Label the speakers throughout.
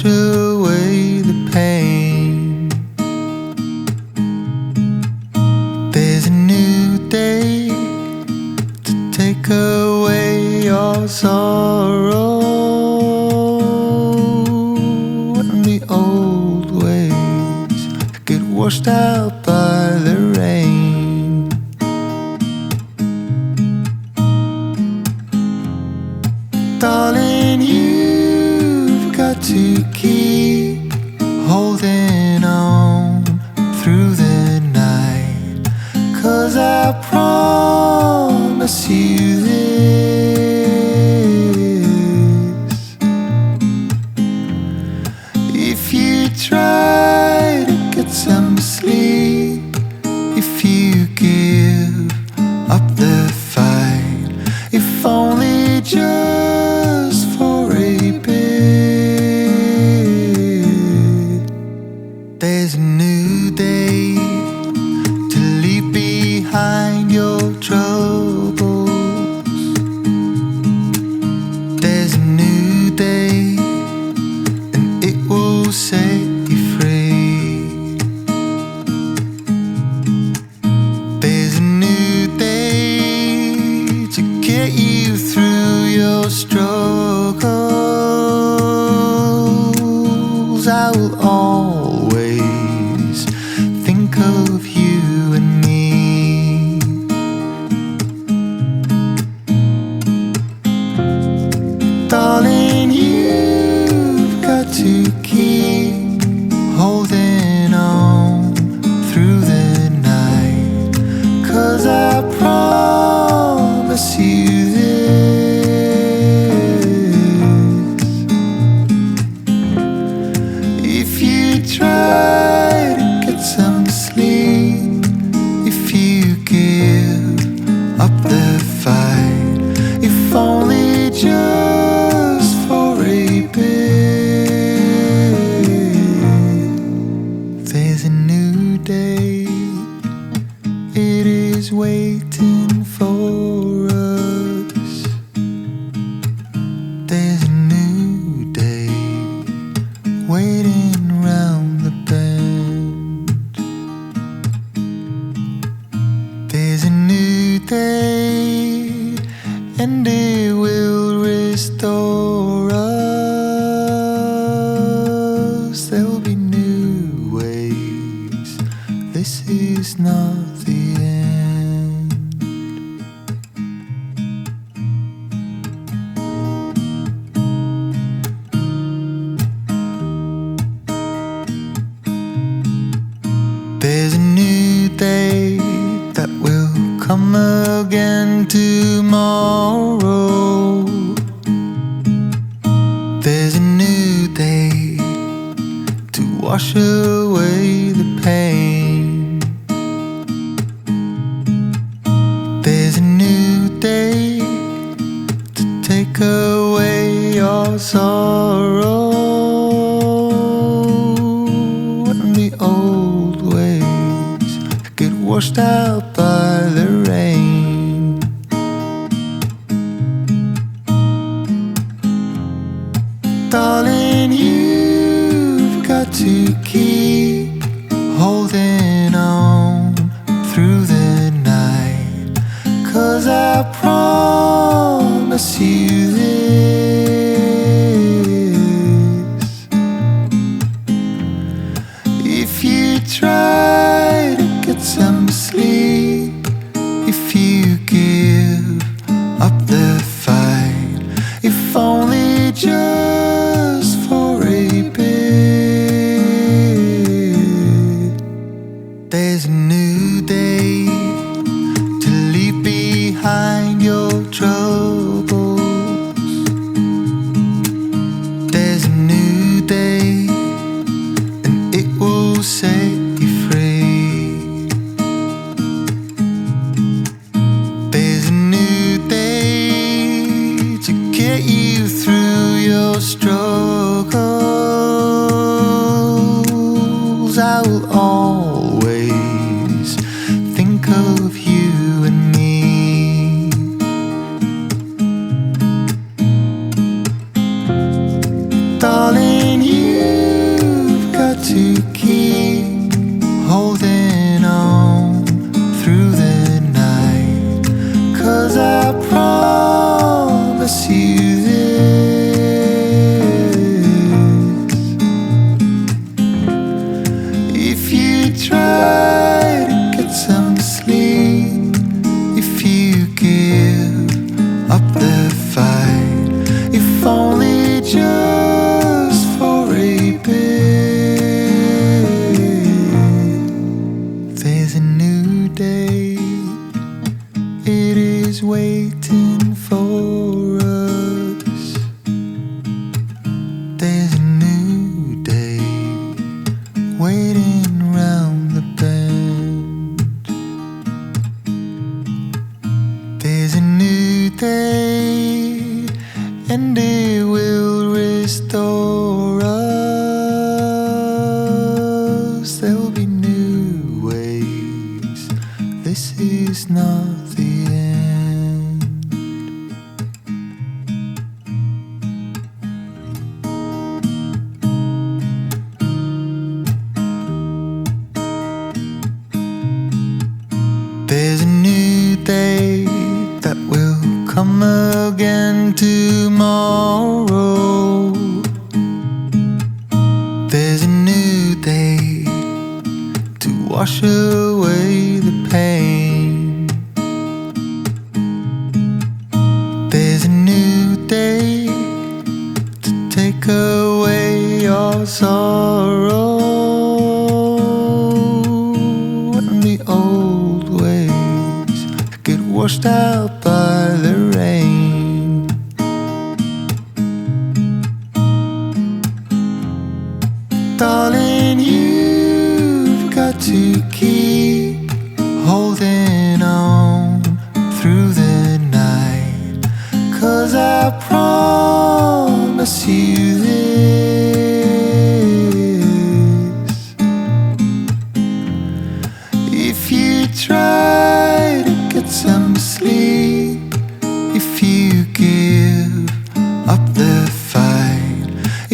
Speaker 1: away the pain. There's a new day to take away your sorrow, and the old ways get washed out by the rain. Darling, you've got to keep holding on through the night, 'cause I promise you this: if you try to get some sleep, if you give up the fight, if only just for a bit, there's a new day to leave behind your troubles. There's a new day, and it will set you free. There's a new day to get you through your struggles. I will always think of you and me. Darling, you've got to keep holding on through the night, 'cause I promise you this: if you try to get some sleep, if you give up the fight, if only just for a bit, there's a new day. It is waiting for us. There's a new day waiting round the bend. There's a new day, and it will restore us. There will be new ways. This is not the end. There's a new day that will come again tomorrow. There's a new day to wash away the pain. There's a new day to take away your sorrow, and the old ways get washed out by the rain. Darling, you've got to keep holding on through the night, 'cause I promise you this: if you try to get some sleep, if you give up the fight, if only just for a bit, there's a new day to leave behind your troubles. waiting for us. There's a new day waiting round the bend. There's a new day, and it will restore us. There'll be new ways. This is not the end. There's a new day that will come again tomorrow. There's a new day to wash away the pain. There's a new day to take away your sorrow, and the old ways get washed out by the rain. Darling, you've got to keep holding on through the night, 'cause I promise you this: if you try to get some sleep, if you give up the fight,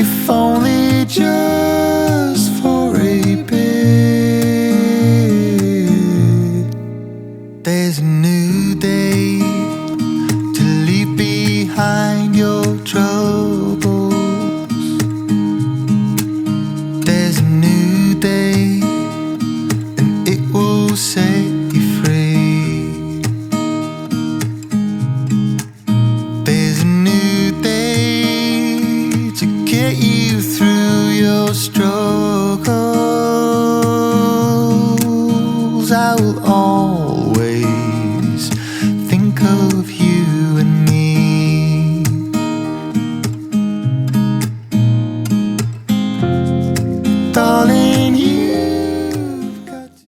Speaker 1: if only just for a bit, there's a new day to leave behind your troubles. There's a new day, and it will set you free. There's a new day to get you through your struggle.